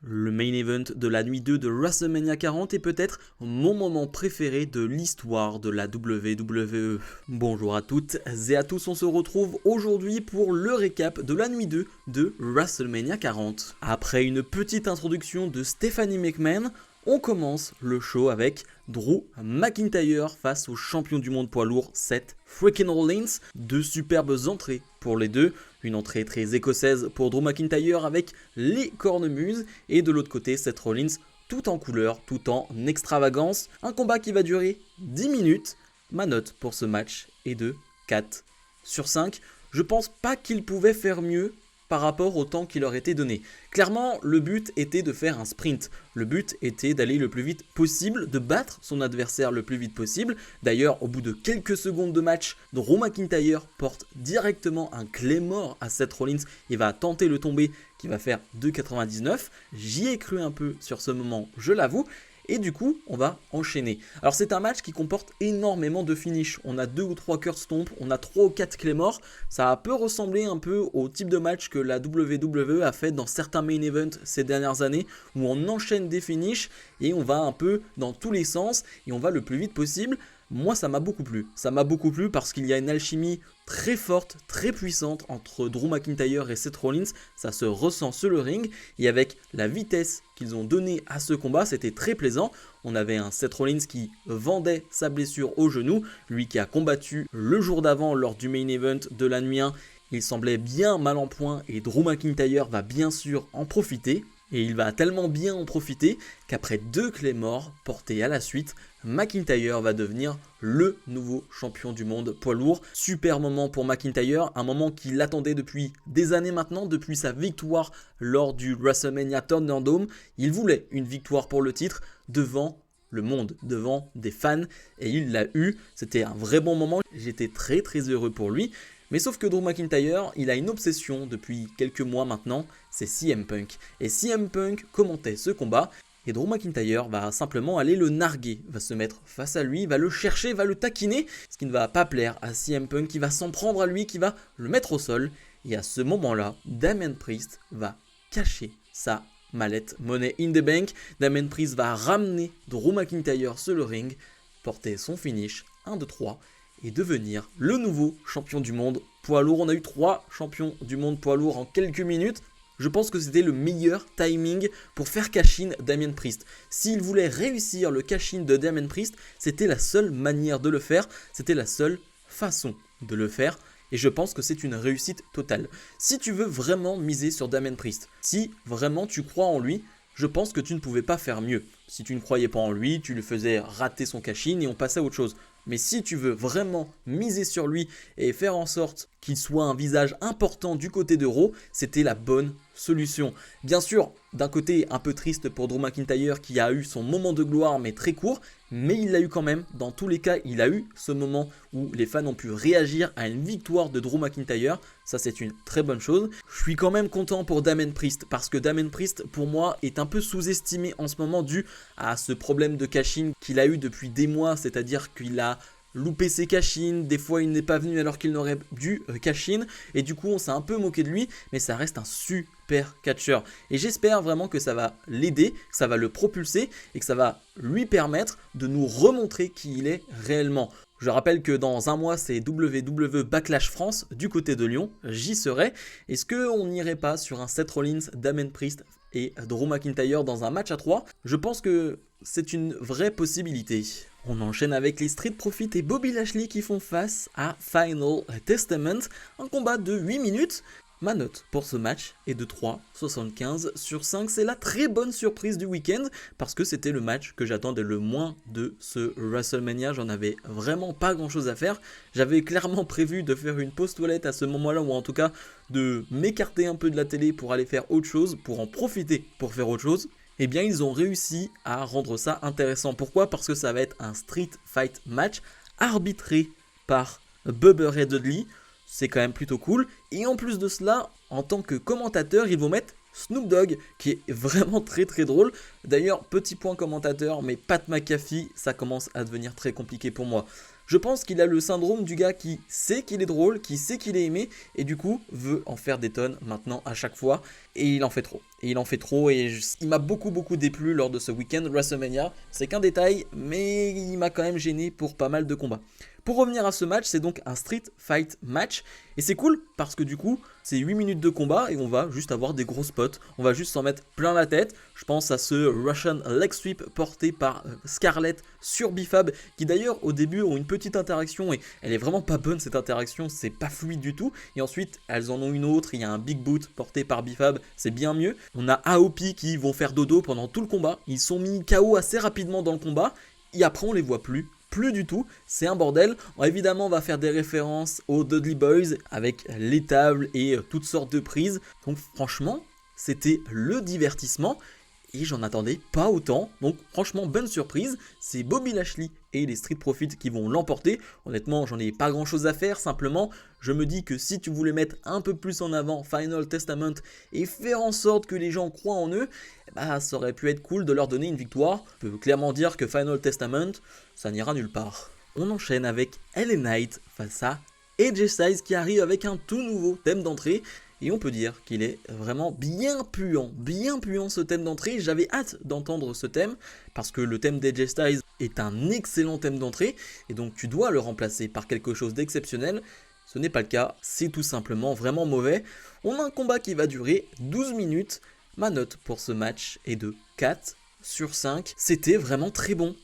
Le main event de la nuit 2 de WrestleMania 40 est peut-être mon moment préféré de l'histoire de la WWE. Bonjour à toutes et à tous, on se retrouve aujourd'hui pour le récap de la nuit 2 de WrestleMania 40. Après une petite introduction de Stephanie McMahon, on commence le show avec Drew McIntyre face au champion du monde poids lourd Seth freaking Rollins. Deux superbes entrées pour les deux. Une entrée très écossaise pour Drew McIntyre avec les cornemuses. Et de l'autre côté, Seth Rollins tout en couleur, tout en extravagance. Un combat qui va durer 10 minutes. Ma note pour ce match est de 4 sur 5. Je pense pas qu'il pouvait faire mieux par rapport au temps qui leur était donné. Clairement, le but était de faire un sprint. Le but était d'aller le plus vite possible, de battre son adversaire le plus vite possible. D'ailleurs, au bout de quelques secondes de match, Drew McIntyre porte directement un Claymore à Seth Rollins. Il va tenter le tomber qui va faire 2,99. J'y ai cru un peu sur ce moment, je l'avoue. Et du coup, on va enchaîner. Alors c'est un match qui comporte énormément de finishes. On a 2 ou 3 curse stomp, on a 3 ou 4 claymores. Ça peut ressembler un peu au type de match que la WWE a fait dans certains main events ces dernières années, où on enchaîne des finishes et on va un peu dans tous les sens et on va le plus vite possible. Moi, ça m'a beaucoup plu. Ça m'a beaucoup plu parce qu'il y a une alchimie très forte, très puissante entre Drew McIntyre et Seth Rollins. Ça se ressent sur le ring. Et avec la vitesse qu'ils ont donnée à ce combat, c'était très plaisant. On avait un Seth Rollins qui vendait sa blessure au genou. Lui qui a combattu le jour d'avant lors du main event de la nuit 1. Il semblait bien mal en point et Drew McIntyre va bien sûr en profiter. Et il va tellement bien en profiter qu'après 2 claymores portés à la suite, McIntyre va devenir le nouveau champion du monde poids lourd. Super moment pour McIntyre, un moment qu'il attendait depuis des années maintenant, depuis sa victoire lors du WrestleMania Thunderdome. Il voulait une victoire pour le titre devant le monde, devant des fans, et il l'a eu. C'était un vrai bon moment, j'étais très heureux pour lui. Mais sauf que Drew McIntyre, il a une obsession depuis quelques mois maintenant, c'est CM Punk. Et CM Punk commentait ce combat, et Drew McIntyre va simplement aller le narguer, va se mettre face à lui, va le chercher, va le taquiner, ce qui ne va pas plaire à CM Punk, qui va s'en prendre à lui, qui va le mettre au sol. Et à ce moment-là, Damien Priest va cacher sa mallette Money in the Bank. Damien Priest va ramener Drew McIntyre sur le ring, porter son finish 1, 2, 3, et devenir le nouveau champion du monde poids lourd. On a eu 3 champions du monde poids lourd en quelques minutes. Je pense que c'était le meilleur timing pour faire cash-in Damien Priest. S'il voulait réussir le cash-in de Damien Priest, c'était la seule manière de le faire, c'était la seule façon de le faire. Et je pense que c'est une réussite totale. Si tu veux vraiment miser sur Damien Priest, si vraiment tu crois en lui, je pense que tu ne pouvais pas faire mieux. Si tu ne croyais pas en lui, tu lui faisais rater son cash-in et on passait à autre chose. Mais si tu veux vraiment miser sur lui et faire en sorte qu'il soit un visage important du côté de Raw, c'était la bonne solution. Bien sûr, d'un côté un peu triste pour Drew McIntyre qui a eu son moment de gloire mais très court, mais il l'a eu quand même. Dans tous les cas, il a eu ce moment où les fans ont pu réagir à une victoire de Drew McIntyre. Ça, c'est une très bonne chose. Je suis quand même content pour Damien Priest parce que Damien Priest, pour moi, est un peu sous-estimé en ce moment dû à ce problème de cash-in qu'il a eu depuis des mois, c'est-à-dire qu'il a loupé ses cash-in, des fois il n'est pas venu alors qu'il n'aurait dû cash-in, et du coup on s'est un peu moqué de lui, mais ça reste un super catcheur. Et j'espère vraiment que ça va l'aider, que ça va le propulser, et que ça va lui permettre de nous remontrer qui il est réellement. Je rappelle que dans un mois, c'est WWE Backlash France du côté de Lyon, j'y serai. Est-ce qu'on n'irait pas sur un Seth Rollins, Damien Priest et Drew McIntyre dans un match à 3 ? Je pense que c'est une vraie possibilité. On enchaîne avec les Street Profits et Bobby Lashley qui font face à Final Testament, un combat de 8 minutes. Ma note pour ce match est de 3,75 sur 5. C'est la très bonne surprise du week-end parce que c'était le match que j'attendais le moins de ce WrestleMania. J'en avais vraiment pas grand chose à faire. J'avais clairement prévu de faire une pause toilette à ce moment-là, ou en tout cas de m'écarter un peu de la télé pour aller faire autre chose, pour en profiter pour faire autre chose. Eh bien, ils ont réussi à rendre ça intéressant. Pourquoi ? Parce que ça va être un street fight match arbitré par Bubba Ray Dudley. C'est quand même plutôt cool. Et en plus de cela, en tant que commentateur, ils vont mettre Snoop Dogg, qui est vraiment très drôle. D'ailleurs, petit point commentateur, mais Pat McAfee, ça commence à devenir très compliqué pour moi. Je pense qu'il a le syndrome du gars qui sait qu'il est drôle, qui sait qu'il est aimé, et du coup veut en faire des tonnes maintenant à chaque fois, et il en fait trop. Il m'a beaucoup déplu lors de ce week-end WrestleMania. C'est qu'un détail, mais il m'a quand même gêné pour pas mal de combats. Pour revenir à ce match, c'est donc un street fight match. Et c'est cool parce que du coup, c'est 8 minutes de combat et on va juste avoir des gros spots. On va juste s'en mettre plein la tête. Je pense à ce Russian Leg Sweep porté par Scarlett sur Bifab, qui d'ailleurs au début ont une petite interaction et elle est vraiment pas bonne cette interaction, c'est pas fluide du tout. Et ensuite, elles en ont une autre, il y a un Big Boot porté par Bifab, c'est bien mieux. On a AOP qui vont faire dodo pendant tout le combat. Ils sont mis KO assez rapidement dans le combat et après on les voit plus du tout, c'est un bordel. Évidemment on va faire des références aux Dudley Boys avec les tables et toutes sortes de prises, donc franchement c'était le divertissement et j'en attendais pas autant, donc franchement bonne surprise. C'est Bobby Lashley et les Street Profits qui vont l'emporter. Honnêtement j'en ai pas grand chose à faire, simplement je me dis que si tu voulais mettre un peu plus en avant Final Testament et faire en sorte que les gens croient en eux, bah ça aurait pu être cool de leur donner une victoire. Je peux clairement dire que Final Testament, ça n'ira nulle part. On enchaîne avec LA Knight face à AJ Styles qui arrive avec un tout nouveau thème d'entrée. Et on peut dire qu'il est vraiment bien puant ce thème d'entrée. J'avais hâte d'entendre ce thème parce que le thème d'AJ Styles est un excellent thème d'entrée et donc tu dois le remplacer par quelque chose d'exceptionnel. Ce n'est pas le cas, c'est tout simplement vraiment mauvais. On a un combat qui va durer 12 minutes. Ma note pour ce match est de 4 sur 5. C'était vraiment très bon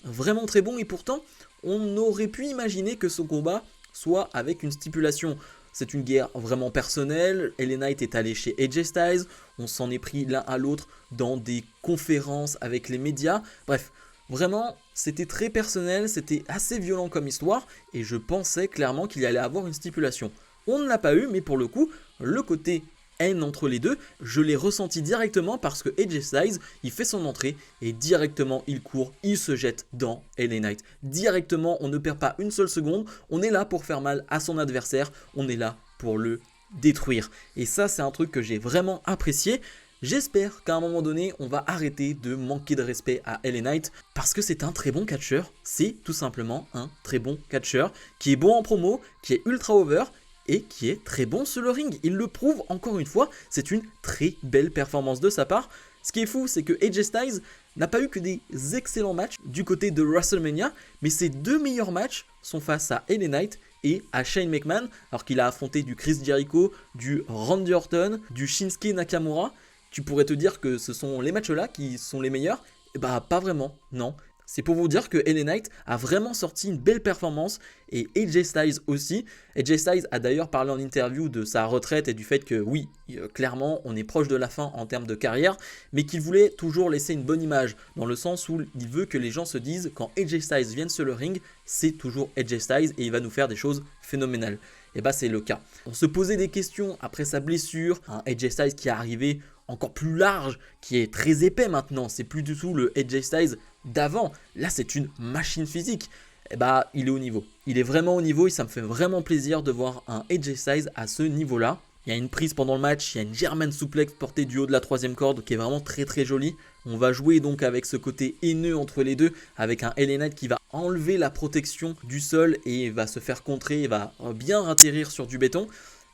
et pourtant on aurait pu imaginer que ce combat soit avec une stipulation. C'est une guerre vraiment personnelle, LA Knight est allé chez AJ Styles, on s'en est pris l'un à l'autre dans des conférences avec les médias, bref, vraiment c'était très personnel, c'était assez violent comme histoire et je pensais clairement qu'il y allait avoir une stipulation. On ne l'a pas eu, mais pour le coup, le côté haine entre les deux, je l'ai ressenti directement parce que AJ Styles, il fait son entrée et directement il court, il se jette dans LA Knight. Directement, on ne perd pas une seule seconde, on est là pour faire mal à son adversaire, on est là pour le détruire. Et ça, c'est un truc que j'ai vraiment apprécié. J'espère qu'à un moment donné, on va arrêter de manquer de respect à LA Knight parce que c'est un très bon catcheur. C'est tout simplement un très bon catcheur qui est bon en promo, qui est ultra over et qui est très bon sur le ring. Il le prouve encore une fois, c'est une très belle performance de sa part. Ce qui est fou, c'est que AJ Styles n'a pas eu que des excellents matchs du côté de WrestleMania, mais ses deux meilleurs matchs sont face à LA Knight et à Shane McMahon, alors qu'il a affronté du Chris Jericho, du Randy Orton, du Shinsuke Nakamura. Tu pourrais te dire que ce sont les matchs-là qui sont les meilleurs. Et bah pas vraiment, non. C'est pour vous dire que LA Knight a vraiment sorti une belle performance et AJ Styles aussi. AJ Styles a d'ailleurs parlé en interview de sa retraite et du fait que oui, clairement on est proche de la fin en termes de carrière, mais qu'il voulait toujours laisser une bonne image, dans le sens où il veut que les gens se disent quand AJ Styles vient sur le ring, c'est toujours AJ Styles et il va nous faire des choses phénoménales. Et bah c'est le cas. On se posait des questions après sa blessure, un AJ Styles qui est arrivé encore plus large, qui est très épais maintenant, c'est plus du tout le AJ Styles d'avant, là c'est une machine physique. Et bah il est au niveau, il est vraiment au niveau et ça me fait vraiment plaisir de voir un AJ Styles à ce niveau là. Il y a une prise pendant le match, il y a une German suplex portée du haut de la troisième corde qui est vraiment très jolie. On va jouer donc avec ce côté haineux entre les deux, avec un LA Knight qui va enlever la protection du sol et va se faire contrer, et va bien atterrir sur du béton.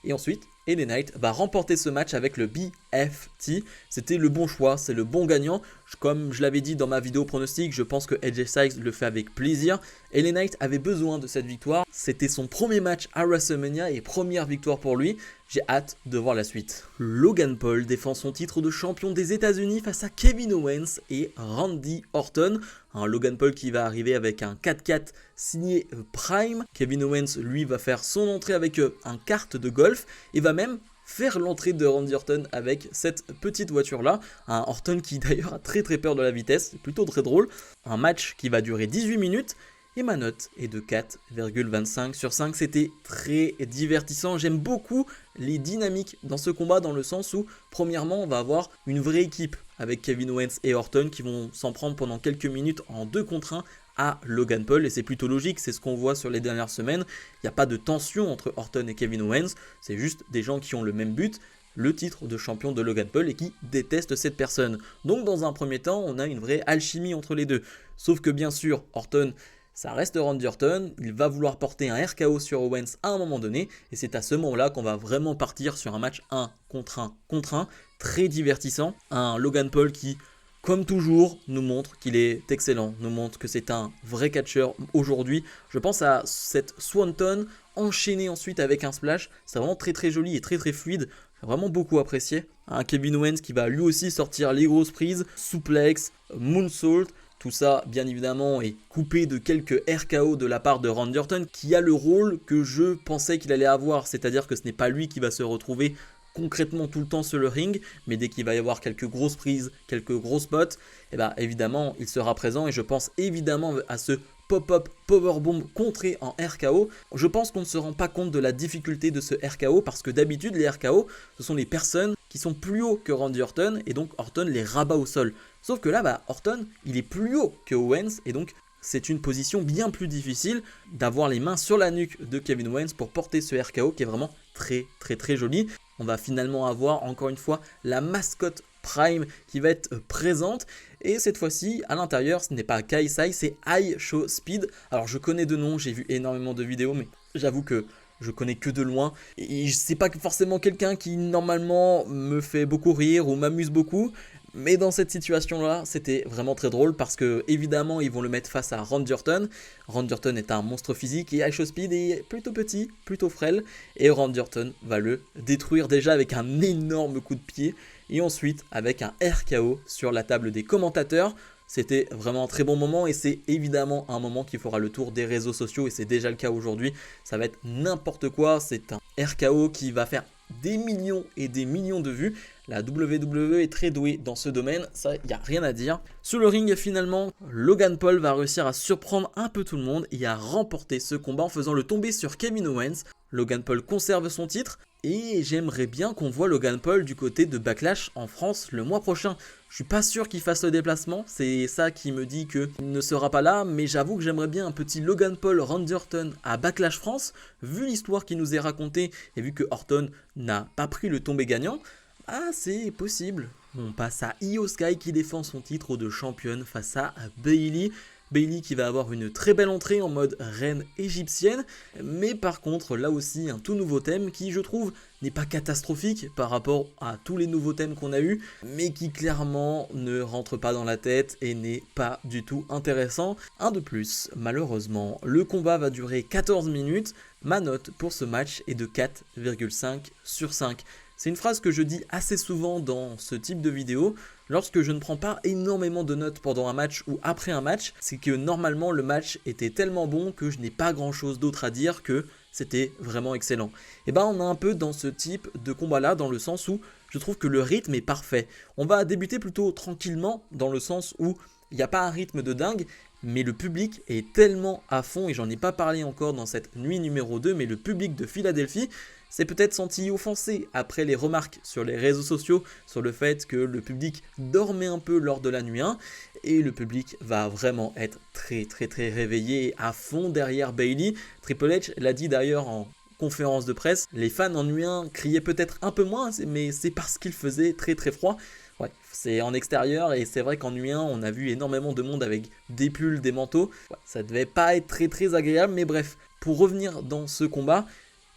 Et ensuite, LA Knight va remporter ce match avec le BFT. C'était le bon choix, c'est le bon gagnant. Comme je l'avais dit dans ma vidéo pronostic, je pense que AJ Styles le fait avec plaisir. LA Knight avait besoin de cette victoire. C'était son premier match à WrestleMania et première victoire pour lui. J'ai hâte de voir la suite. Logan Paul défend son titre de champion des États-Unis face à Kevin Owens et Randy Orton. Un Logan Paul qui va arriver avec un 4x4 signé Prime. Kevin Owens, lui, va faire son entrée avec un kart de golf et va même faire l'entrée de Randy Orton avec cette petite voiture là, un Orton qui d'ailleurs a très peur de la vitesse, c'est plutôt très drôle, un match qui va durer 18 minutes et ma note est de 4,25 sur 5, c'était très divertissant, j'aime beaucoup les dynamiques dans ce combat dans le sens où premièrement on va avoir une vraie équipe avec Kevin Owens et Orton qui vont s'en prendre pendant quelques minutes en 2 contre 1 à Logan Paul et c'est plutôt logique, c'est ce qu'on voit sur les dernières semaines, il n'y a pas de tension entre Orton et Kevin Owens, c'est juste des gens qui ont le même but, le titre de champion de Logan Paul et qui détestent cette personne. Donc dans un premier temps, on a une vraie alchimie entre les deux, sauf que bien sûr, Orton, ça reste Randy Orton, il va vouloir porter un RKO sur Owens à un moment donné, et c'est à ce moment-là qu'on va vraiment partir sur un match 1 contre 1, très divertissant. Un Logan Paul qui, comme toujours, nous montre qu'il est excellent, nous montre que c'est un vrai catcheur aujourd'hui. Je pense à cette Swanton enchaînée ensuite avec un splash, c'est vraiment très très joli et très très fluide, j'ai vraiment beaucoup apprécié. Un Kevin Owens qui va lui aussi sortir les grosses prises, suplex, moonsault. Tout ça, bien évidemment, est coupé de quelques RKO de la part de Randy Orton qui a le rôle que je pensais qu'il allait avoir. C'est-à-dire que ce n'est pas lui qui va se retrouver concrètement tout le temps sur le ring, mais dès qu'il va y avoir quelques grosses prises, quelques gros spots, et bien évidemment, il sera présent. Et je pense évidemment à ce pop-up powerbomb contré en RKO. Je pense qu'on ne se rend pas compte de la difficulté de ce RKO parce que d'habitude, les RKO, ce sont les personnes qui sont plus hauts que Randy Orton et donc Orton les rabat au sol. Sauf que là, Orton, il est plus haut que Owens et donc c'est une position bien plus difficile d'avoir les mains sur la nuque de Kevin Owens pour porter ce RKO qui est vraiment très très très joli. On va finalement avoir encore une fois la mascotte Prime qui va être présente et cette fois-ci à l'intérieur ce n'est pas Kai Sai, c'est High Show Speed. Alors je connais de nom, j'ai vu énormément de vidéos mais j'avoue que je connais que de loin et c'est pas forcément quelqu'un qui normalement me fait beaucoup rire ou m'amuse beaucoup. Mais dans cette situation-là, c'était vraiment très drôle parce que évidemment ils vont le mettre face à Randy Orton. Randy Orton est un monstre physique et High Show Speed est plutôt petit, plutôt frêle. Et Randy Orton va le détruire déjà avec un énorme coup de pied et ensuite avec un RKO sur la table des commentateurs. C'était vraiment un très bon moment et c'est évidemment un moment qui fera le tour des réseaux sociaux et c'est déjà le cas aujourd'hui. Ça va être n'importe quoi, c'est un RKO qui va faire des millions et des millions de vues. La WWE est très douée dans ce domaine, ça il n'y a rien à dire. Sur le ring finalement, Logan Paul va réussir à surprendre un peu tout le monde et à remporter ce combat en faisant le tomber sur Kevin Owens. Logan Paul conserve son titre et j'aimerais bien qu'on voit Logan Paul du côté de Backlash en France le mois prochain. Je suis pas sûr qu'il fasse le déplacement, c'est ça qui me dit qu'il ne sera pas là, mais j'avoue que j'aimerais bien un petit Logan Paul Randy Orton à Backlash France, vu l'histoire qui nous est racontée et vu que Orton n'a pas pris le tombé gagnant. Ah, c'est possible. On passe à Io Sky qui défend son titre de championne face à Bayley. Bayley qui va avoir une très belle entrée en mode reine égyptienne, mais par contre là aussi un tout nouveau thème qui je trouve n'est pas catastrophique par rapport à tous les nouveaux thèmes qu'on a eu, mais qui clairement ne rentre pas dans la tête et n'est pas du tout intéressant. Un de plus, malheureusement, le combat va durer 14 minutes, ma note pour ce match est de 4,5 sur 5. C'est une phrase que je dis assez souvent dans ce type de vidéo, lorsque je ne prends pas énormément de notes pendant un match ou après un match, c'est que normalement le match était tellement bon que je n'ai pas grand chose d'autre à dire que c'était vraiment excellent. Et ben on est un peu dans ce type de combat là, dans le sens où je trouve que le rythme est parfait. On va débuter plutôt tranquillement, dans le sens où il n'y a pas un rythme de dingue, mais le public est tellement à fond, et j'en ai pas parlé encore dans cette nuit numéro 2, mais le public de Philadelphie s'est peut-être senti offensé après les remarques sur les réseaux sociaux sur le fait que le public dormait un peu lors de la nuit 1 et le public va vraiment être très réveillé et à fond derrière Bayley. Triple H l'a dit d'ailleurs en conférence de presse, les fans en nuit 1 criaient peut-être un peu moins, mais c'est parce qu'il faisait très froid. Ouais, c'est en extérieur et c'est vrai qu'en nuit 1 on a vu énormément de monde avec des pulls, des manteaux. Ouais, ça devait pas être très agréable, mais bref, pour revenir dans ce combat,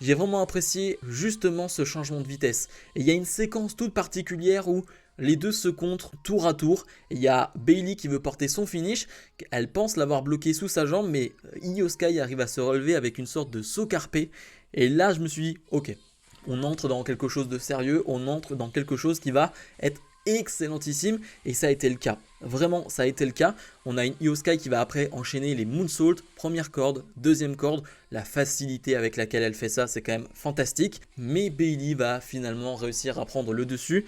j'ai vraiment apprécié justement ce changement de vitesse. Et il y a une séquence toute particulière où les deux se contrent tour à tour. Il y a Bayley qui veut porter son finish. Elle pense l'avoir bloqué sous sa jambe, mais Io Sky arrive à se relever avec une sorte de saut carpé. Et là, je me suis dit, ok, on entre dans quelque chose de sérieux, on entre dans quelque chose qui va être excellentissime et ça a été le cas. Vraiment, ça a été le cas. On a une Io Sky qui va après enchaîner les moonsaults, première corde, deuxième corde. La facilité avec laquelle elle fait ça, c'est quand même fantastique. Mais Bayley va finalement réussir à prendre le dessus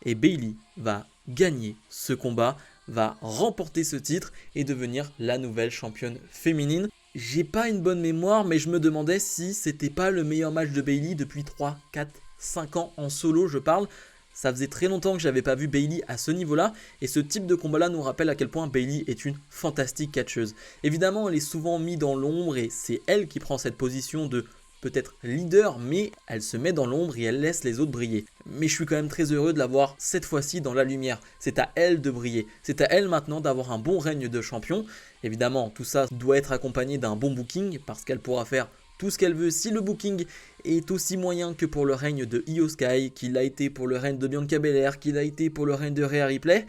et Bayley va gagner ce combat, va remporter ce titre et devenir la nouvelle championne féminine. J'ai pas une bonne mémoire, mais je me demandais si c'était pas le meilleur match de Bayley depuis 3, 4, 5 ans en solo, je parle. Ça faisait très longtemps que j'avais pas vu Bayley à ce niveau-là et ce type de combat-là nous rappelle à quel point Bayley est une fantastique catcheuse. Évidemment, elle est souvent mise dans l'ombre et c'est elle qui prend cette position de peut-être leader, mais elle se met dans l'ombre et elle laisse les autres briller. Mais je suis quand même très heureux de la voir cette fois-ci dans la lumière. C'est à elle de briller. C'est à elle maintenant d'avoir un bon règne de champion. Évidemment, tout ça doit être accompagné d'un bon booking parce qu'elle pourra faire tout ce qu'elle veut si le booking est aussi moyen que pour le règne de Io Sky, qu'il a été pour le règne de Bianca Belair, qu'il a été pour le règne de Rhea Ripley.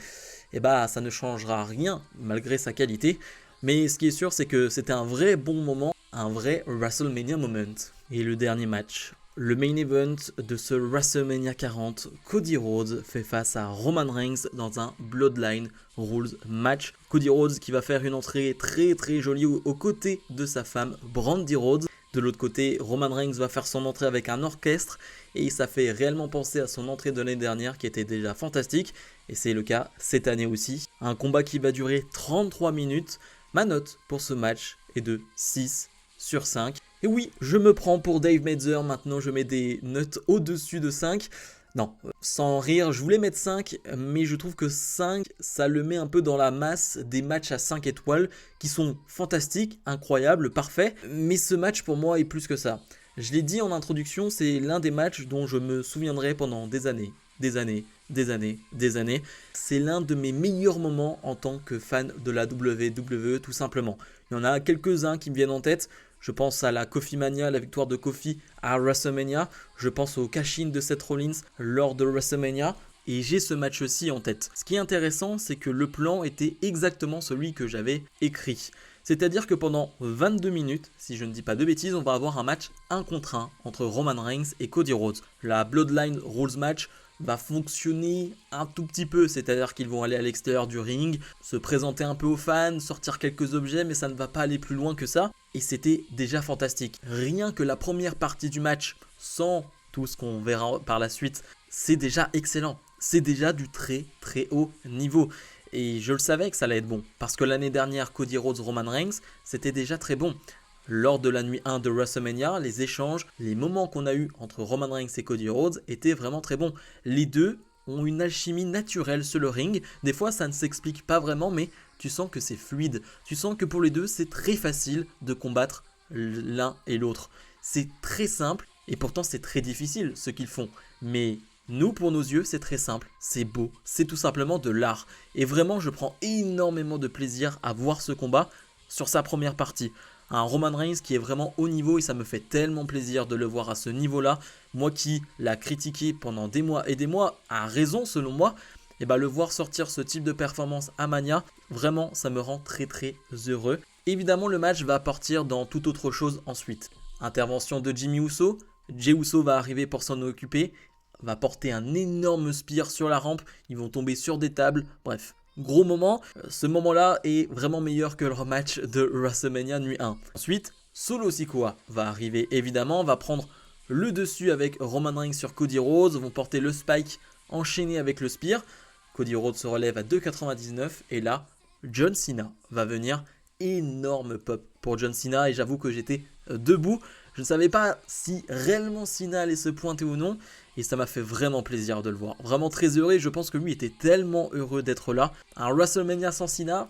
Et bah ça ne changera rien malgré sa qualité. Mais ce qui est sûr, c'est que c'était un vrai bon moment, un vrai WrestleMania moment. Et le dernier match, le main event de ce WrestleMania 40, Cody Rhodes fait face à Roman Reigns dans un Bloodline Rules match. Cody Rhodes qui va faire une entrée très très jolie aux côtés de sa femme Brandi Rhodes. De l'autre côté, Roman Reigns va faire son entrée avec un orchestre et ça fait réellement penser à son entrée de l'année dernière qui était déjà fantastique et c'est le cas cette année aussi. Un combat qui va durer 33 minutes. Ma note pour ce match est de 6 sur 5. Et oui, je me prends pour Dave Meltzer, maintenant je mets des notes au-dessus de 5. Non, sans rire, je voulais mettre 5, mais je trouve que 5, ça le met un peu dans la masse des matchs à 5 étoiles qui sont fantastiques, incroyables, parfaits, mais ce match pour moi est plus que ça. Je l'ai dit en introduction, c'est l'un des matchs dont je me souviendrai pendant des années. C'est l'un de mes meilleurs moments en tant que fan de la WWE tout simplement. Il y en a quelques-uns qui me viennent en tête. Je pense à la Kofi Mania, la victoire de Kofi à WrestleMania. Je pense au cash-in de Seth Rollins lors de WrestleMania. Et j'ai ce match aussi en tête. Ce qui est intéressant, c'est que le plan était exactement celui que j'avais écrit. C'est-à-dire que pendant 22 minutes, si je ne dis pas de bêtises, on va avoir un match 1 contre 1 entre Roman Reigns et Cody Rhodes. La Bloodline Rules match va fonctionner un tout petit peu, c'est-à-dire qu'ils vont aller à l'extérieur du ring, se présenter un peu aux fans, sortir quelques objets, mais ça ne va pas aller plus loin que ça. Et c'était déjà fantastique. Rien que la première partie du match, sans tout ce qu'on verra par la suite, c'est déjà excellent. C'est déjà du très très haut niveau. Et je le savais que ça allait être bon, parce que l'année dernière, Cody Rhodes, Roman Reigns, c'était déjà très bon. Lors de la nuit 1 de WrestleMania, les échanges, les moments qu'on a eu entre Roman Reigns et Cody Rhodes étaient vraiment très bons. Les deux ont une alchimie naturelle sur le ring. Des fois, ça ne s'explique pas vraiment, mais tu sens que c'est fluide. Tu sens que pour les deux, c'est très facile de combattre l'un et l'autre. C'est très simple et pourtant c'est très difficile ce qu'ils font. Mais nous, pour nos yeux, c'est très simple, c'est beau, c'est tout simplement de l'art. Et vraiment, je prends énormément de plaisir à voir ce combat sur sa première partie. Un Roman Reigns qui est vraiment haut niveau et ça me fait tellement plaisir de le voir à ce niveau-là. Moi qui l'a critiqué pendant des mois et des mois, à raison selon moi, et le voir sortir ce type de performance à Mania, vraiment ça me rend très très heureux. Évidemment le match va partir dans toute autre chose ensuite. Intervention de Jimmy Uso, Jey Uso va arriver pour s'en occuper, va porter un énorme spear sur la rampe, ils vont tomber sur des tables, bref. Gros moment, ce moment-là est vraiment meilleur que le rematch de WrestleMania nuit 1. Ensuite, Solo Sikoa va arriver évidemment, va prendre le dessus avec Roman Reigns sur Cody Rhodes, vont porter le spike enchaîné avec le spear. Cody Rhodes se relève à 2,99 et là, John Cena va venir. Énorme pop pour John Cena et j'avoue que j'étais debout. Je ne savais pas si réellement Cena allait se pointer ou non. Et ça m'a fait vraiment plaisir de le voir. Vraiment très heureux et je pense que lui était tellement heureux d'être là. Un WrestleMania sans Cena,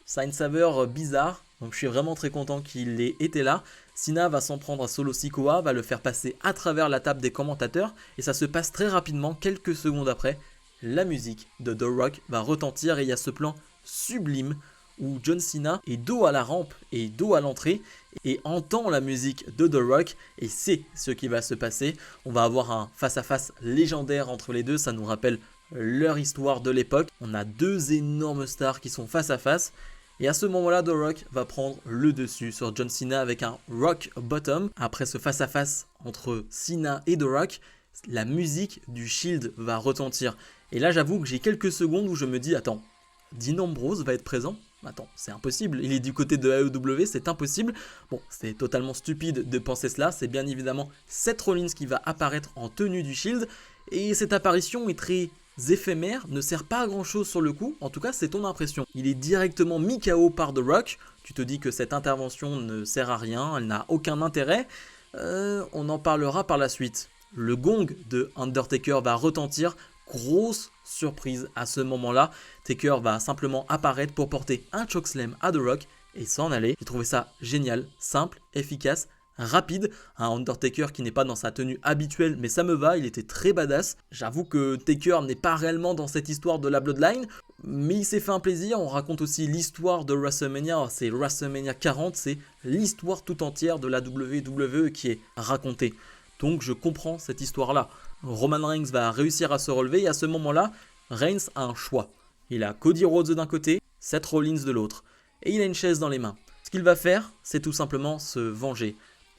ça a une saveur bizarre. Donc je suis vraiment très content qu'il ait été là. Cena va s'en prendre à Solo Sikoa, va le faire passer à travers la table des commentateurs. Et ça se passe très rapidement, quelques secondes après. La musique de The Rock va retentir et il y a ce plan sublime où John Cena est dos à la rampe et dos à l'entrée et entend la musique de The Rock et c'est ce qui va se passer. On va avoir un face-à-face légendaire entre les deux, ça nous rappelle leur histoire de l'époque. On a deux énormes stars qui sont face à face et à ce moment-là, The Rock va prendre le dessus sur John Cena avec un Rock Bottom. Après ce face-à-face entre Cena et The Rock, la musique du Shield va retentir. Et là, j'avoue que j'ai quelques secondes où je me dis, attends, Dean Ambrose va être présent ? Attends, c'est impossible, il est du côté de AEW, c'est impossible. Bon, c'est totalement stupide de penser cela, c'est bien évidemment Seth Rollins qui va apparaître en tenue du Shield. Et cette apparition est très éphémère, ne sert pas à grand chose sur le coup, en tout cas c'est ton impression. Il est directement mis KO par The Rock, tu te dis que cette intervention ne sert à rien, elle n'a aucun intérêt. On en parlera par la suite. Le gong de Undertaker va retentir. Grosse surprise à ce moment-là, Taker va simplement apparaître pour porter un chokeslam à The Rock et s'en aller. J'ai trouvé ça génial, simple, efficace, rapide, un Undertaker qui n'est pas dans sa tenue habituelle, mais ça me va, il était très badass. J'avoue que Taker n'est pas réellement dans cette histoire de la Bloodline, mais il s'est fait un plaisir. On raconte aussi l'histoire de WrestleMania, c'est WrestleMania 40, c'est l'histoire tout entière de la WWE qui est racontée. Donc je comprends cette histoire-là. Roman Reigns va réussir à se relever et à ce moment-là, Reigns a un choix. Il a Cody Rhodes d'un côté, Seth Rollins de l'autre, et il a une chaise dans les mains. Ce qu'il va faire, c'est tout simplement se venger.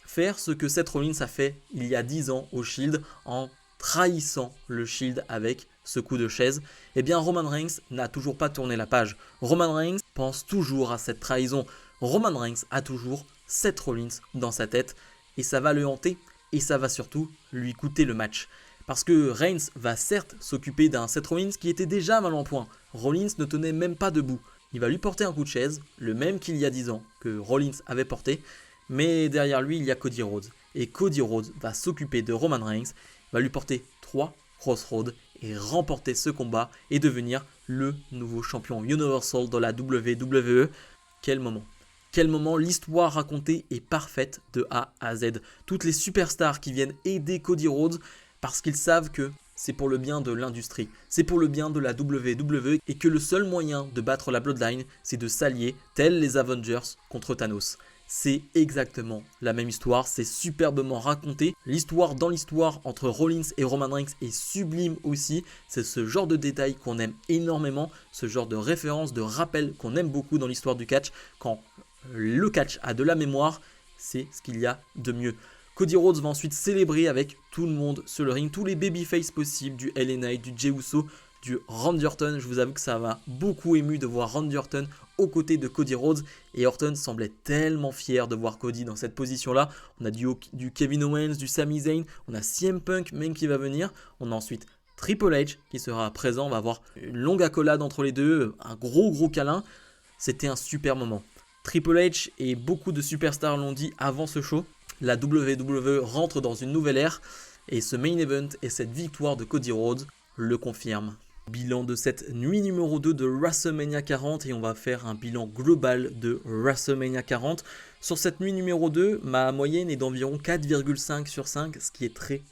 Faire ce que Seth Rollins a fait il y a 10 ans au Shield en trahissant le Shield avec ce coup de chaise. Eh bien Roman Reigns n'a toujours pas tourné la page. Roman Reigns pense toujours à cette trahison. Roman Reigns a toujours Seth Rollins dans sa tête et ça va le hanter et ça va surtout lui coûter le match. Parce que Reigns va certes s'occuper d'un Seth Rollins qui était déjà mal en point. Rollins ne tenait même pas debout. Il va lui porter un coup de chaise, le même qu'il y a 10 ans que Rollins avait porté, mais derrière lui il y a Cody Rhodes. Et Cody Rhodes va s'occuper de Roman Reigns, va lui porter 3 Crossroads et remporter ce combat et devenir le nouveau champion Universal de la WWE. Quel moment! Quel moment, l'histoire racontée est parfaite de A à Z. Toutes les superstars qui viennent aider Cody Rhodes parce qu'ils savent que c'est pour le bien de l'industrie, c'est pour le bien de la WWE et que le seul moyen de battre la Bloodline, c'est de s'allier, tels les Avengers, contre Thanos. C'est exactement la même histoire, c'est superbement raconté. L'histoire dans l'histoire entre Rollins et Roman Reigns est sublime aussi. C'est ce genre de détails qu'on aime énormément, ce genre de référence, de rappel qu'on aime beaucoup dans l'histoire du catch. Quand le catch a de la mémoire, c'est ce qu'il y a de mieux. Cody Rhodes va ensuite célébrer avec tout le monde sur le ring, tous les babyface possibles, du LA Knight, du Jey Uso, du Randy Orton. Je vous avoue que ça m'a beaucoup ému de voir Randy Orton aux côtés de Cody Rhodes. Et Orton semblait tellement fier de voir Cody dans cette position-là. On a du Kevin Owens, du Sami Zayn, on a CM Punk même qui va venir. On a ensuite Triple H qui sera présent. On va avoir une longue accolade entre les deux, un gros câlin. C'était un super moment. Triple H et beaucoup de superstars l'ont dit avant ce show. La WWE rentre dans une nouvelle ère et ce main event et cette victoire de Cody Rhodes le confirment. Bilan de cette nuit numéro 2 de WrestleMania 40 et on va faire un bilan global de WrestleMania 40. Sur cette nuit numéro 2, ma moyenne est d'environ 4,5 sur 5, ce qui est très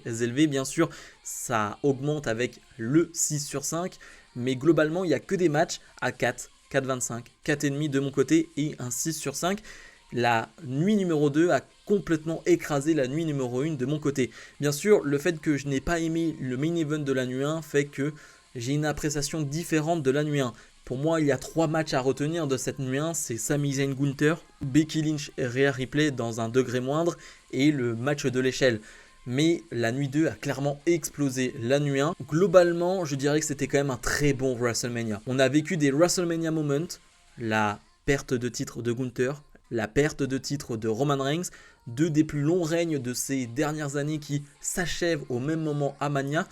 élevé. Bien sûr, ça augmente avec le 6 sur 5, mais globalement, il n'y a que des matchs à 4, 4,25, 4,5 de mon côté et un 6 sur 5. La nuit numéro 2 a complètement écrasé la nuit numéro 1 de mon côté. Bien sûr, le fait que je n'ai pas aimé le main event de la nuit 1 fait que j'ai une appréciation différente de la nuit 1. Pour moi, il y a 3 matchs à retenir de cette nuit 1. C'est Sami Zayn Gunther, Becky Lynch et Rhea Ripley dans un degré moindre et le match de l'échelle. Mais la nuit 2 a clairement explosé la nuit 1. Globalement, je dirais que c'était quand même un très bon WrestleMania. On a vécu des WrestleMania moments, la perte de titre de Gunther, la perte de titre de Roman Reigns, 2 des plus longs règnes de ces dernières années qui s'achèvent au même moment à Mania,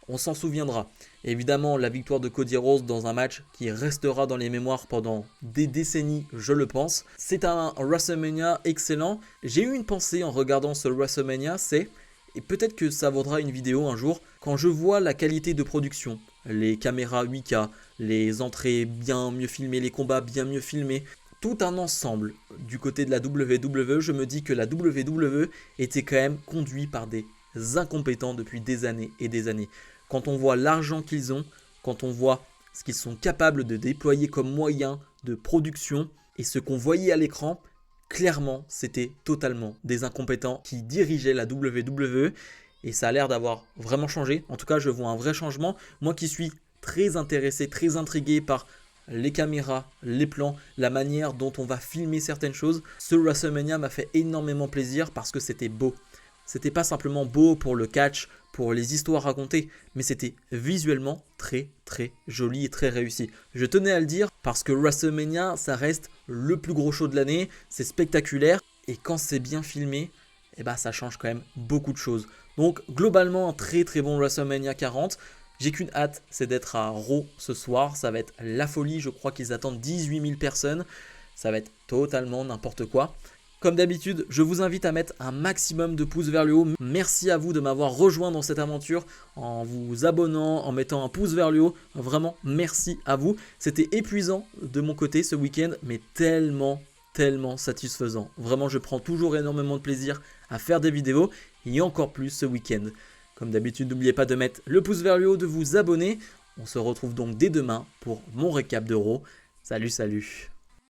on s'en souviendra. Évidemment, la victoire de Cody Rhodes dans un match qui restera dans les mémoires pendant des décennies, je le pense. C'est un WrestleMania excellent. J'ai eu une pensée en regardant ce WrestleMania, et peut-être que ça vaudra une vidéo un jour, quand je vois la qualité de production, les caméras 8K, les entrées bien mieux filmées, les combats bien mieux filmés, tout un ensemble du côté de la WWE, je me dis que la WWE était quand même conduite par des incompétents depuis des années et des années. Quand on voit l'argent qu'ils ont, quand on voit ce qu'ils sont capables de déployer comme moyen de production et ce qu'on voyait à l'écran, clairement c'était totalement des incompétents qui dirigeaient la WWE et ça a l'air d'avoir vraiment changé. En tout cas, je vois un vrai changement. Moi qui suis très intéressé, très intrigué par les caméras, les plans, la manière dont on va filmer certaines choses. Ce WrestleMania m'a fait énormément plaisir parce que c'était beau. C'était pas simplement beau pour le catch, pour les histoires racontées, mais c'était visuellement très joli et très réussi. Je tenais à le dire parce que WrestleMania, ça reste le plus gros show de l'année, c'est spectaculaire et quand c'est bien filmé, ça change quand même beaucoup de choses. Donc globalement, un très bon WrestleMania 40. J'ai qu'une hâte, c'est d'être à Raw ce soir, ça va être la folie, je crois qu'ils attendent 18 000 personnes, ça va être totalement n'importe quoi. Comme d'habitude, je vous invite à mettre un maximum de pouces vers le haut. Merci à vous de m'avoir rejoint dans cette aventure en vous abonnant, en mettant un pouce vers le haut. Vraiment, merci à vous. C'était épuisant de mon côté ce week-end, mais tellement tellement satisfaisant. Vraiment, je prends toujours énormément de plaisir à faire des vidéos et encore plus ce week-end. Comme d'habitude, n'oubliez pas de mettre le pouce vers le haut, de vous abonner. On se retrouve donc dès demain pour mon récap d'Euro. Salut, salut!